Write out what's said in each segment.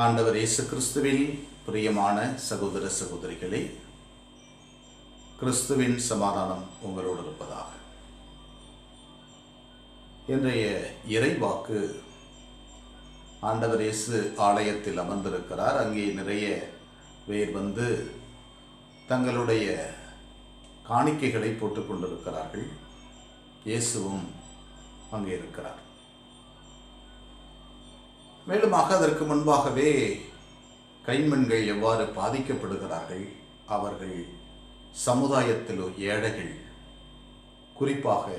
ஆண்டவர் இயேசு கிறிஸ்துவில் பிரியமான சகோதர சகோதரிகளே, கிறிஸ்துவின் சமாதானம் உங்களோடு இருப்பதாக. இன்றைய இறைவாக்கு, ஆண்டவர் இயேசு ஆலயத்தில் அமர்ந்திருக்கிறார். அங்கே நிறைய பேர் வந்து தங்களுடைய காணிக்கைகளை போட்டுக் கொண்டிருக்கிறார்கள். இயேசுவும் அங்கே இருக்கிறார். மேலுமாக அதற்கு முன்பாகவே கைம்பெண்கள் எவ்வாறு பாதிக்கப்படுகிறார்கள், அவர்கள் சமுதாயத்தில் ஏழைகள், குறிப்பாக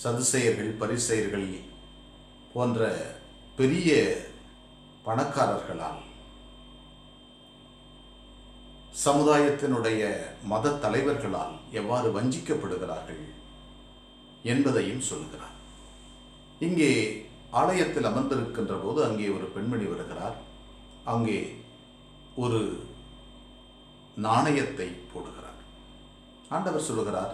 சதுசேயர்கள், பரிசேயர்கள் போன்ற பெரிய பணக்காரர்களால், சமுதாயத்தினுடைய மத தலைவர்களால் எவ்வாறு வஞ்சிக்கப்படுகிறார்கள் என்பதையும் சொல்கிறார். இங்கே ஆலயத்தில் அமர்ந்திருக்கின்ற போது அங்கே ஒரு பெண்மணி வருகிறார். அங்கே ஒரு நாணயத்தை போடுகிறார். ஆண்டவர் சொல்கிறார்,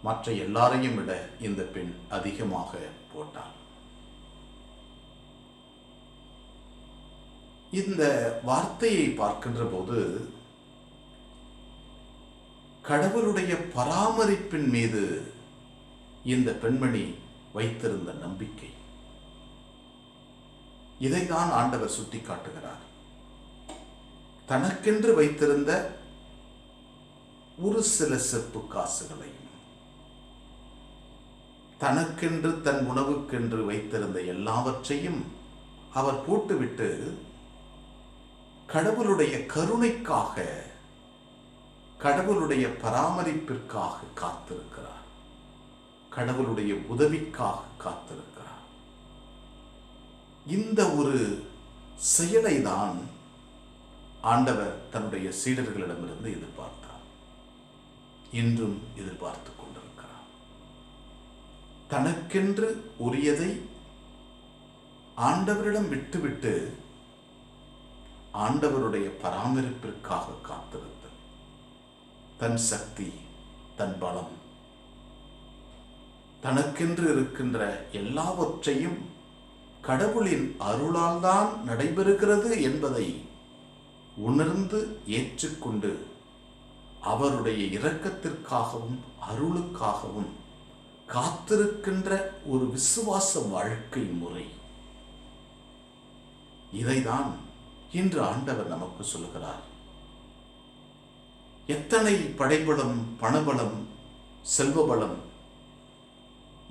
மற்ற எல்லாரையும் விட இந்த பெண் அதிகமாக போட்டார். இந்த வார்த்தையை பார்க்கின்ற போது கடவுளுடைய பராமரிப்பின் மீது இந்த பெண்மணி வைத்திருந்த நம்பிக்கை, இதைதான் ஆண்டவர் சுட்டி காட்டுகிறார். தனக்கென்று வைத்திருந்த ஒரு சில செப்பு காசுகளையும், தனக்கென்று தன் உணவுக்கென்று வைத்திருந்த எல்லாவற்றையும் அவர் போட்டுவிட்டு கடவுளுடைய கருணைக்காக, கடவுளுடைய பராமரிப்பிற்காக காத்திருக்கிறார். கடவுளுடைய உதவிக்காக காத்திருக்கிறார். இந்த ஒரு செயலை தான் ஆண்டவர் தன்னுடைய சீடர்களிடமிருந்து எதிர்பார்த்தார். இன்றும் எதிர்பார்த்து கொண்டிருக்கிறார். தனக்கென்று உரியதை ஆண்டவரிடம் விட்டுவிட்டு ஆண்டவருடைய பராமரிப்பிற்காக காத்திருத்தல், தன் சக்தி, தன் பலம், தனக்கென்று இருக்கின்ற எல்லாவற்றையும் கடவுளின் அருளால் தான் நடைபெறுகிறது என்பதை உணர்ந்து ஏற்றுக்கொண்டு அவருடைய இரக்கத்திற்காகவும் அருளுக்காகவும் காத்திருக்கின்ற ஒரு விசுவாச வாழ்க்கை முறை, இதைதான் இன்று ஆண்டவர் நமக்கு சொல்கிறார். எத்தனை படைபலம், பணபலம், செல்வபலம்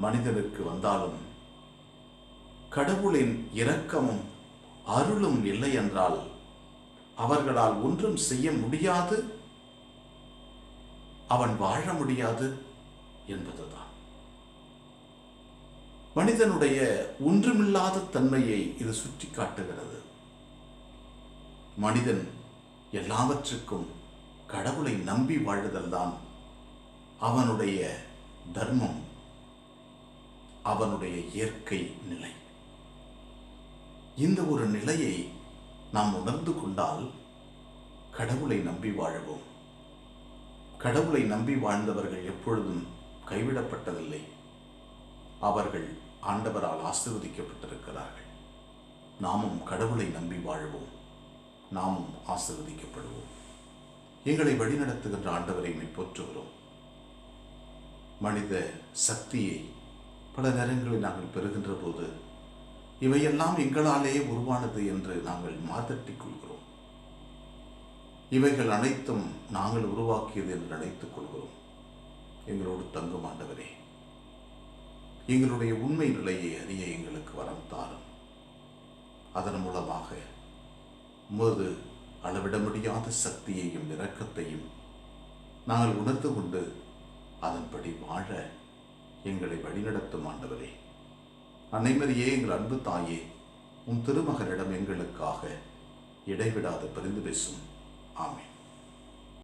மனிதனுக்கு வந்தாலும் கடவுளின் இரக்கமும் அருளும் இல்லை என்றால் அவர்களால் ஒன்றும் செய்ய முடியாது, அவன் வாழ முடியாது என்பதுதான். மனிதனுடைய ஒன்றுமில்லாத தன்மையை இது சுட்டி காட்டுகிறது. மனிதன் எல்லாவற்றுக்கும் கடவுளை நம்பி வாழுதல் தான் அவனுடைய தர்மம், அவனுடைய இயற்கை நிலை. இந்த ஒரு நிலையை நாம் உணர்ந்து கொண்டால் கடவுளை நம்பி வாழுவோம். கடவுளை நம்பி வாழ்ந்தவர்கள் எப்பொழுதும் கைவிடப்பட்டதில்லை. அவர்கள் ஆண்டவரால் ஆசீர்வதிக்கப்பட்டிருக்கிறார்கள். நாமும் கடவுளை நம்பி வாழ்வோம், நாமும் ஆசீர்வதிக்கப்படுவோம். எங்களை வழிநடத்துகின்ற ஆண்டவரை போற்றுகிறோம். மனித சக்தியை பல நேரங்களில் நாங்கள் பெறுகின்ற போது இவையெல்லாம் எங்களாலேயே உருவானது என்று நாங்கள் மாதட்டிக் கொள்கிறோம். இவைகள் அனைத்தும் நாங்கள் உருவாக்கியது என்று நினைத்துக் கொள்கிறோம். எங்களோடு தங்கும் ஆண்டவரே, எங்களுடைய உண்மை நிலையை அறிய எங்களுக்கு வரம் தாரும். அதன் மூலமாக உமது அளவிட முடியாத சக்தியையும் இரக்கத்தையும் நாங்கள் உணர்ந்து கொண்டு அதன்படி வாழ எங்களை வழிநடத்தும் ஆண்டவரே. அன்னை மரியே, எங்கள் அன்பு தாயே, உம் திருமகனிடம் எங்களுக்காக இடைவிடாது பரிந்து பேசும். ஆமென்.